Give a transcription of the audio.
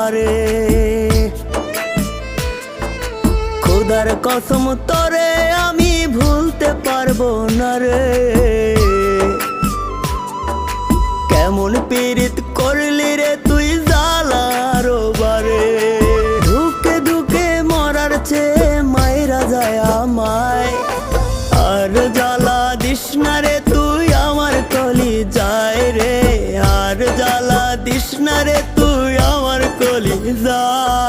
বারে। খোদার কসম তোরে আমি ভুলতে পারবো না রে। কেমন পীড়িত করলি রে তুই জ্বালার বারে। ধুকে ধুকে মরার চেয়ে মায়েরা যায় আমায়। আর জ্বালা দিস না রে তুই আমার কলি যায় রে। আর জ্বালা দিস না রে তুই আমার কলি যায়।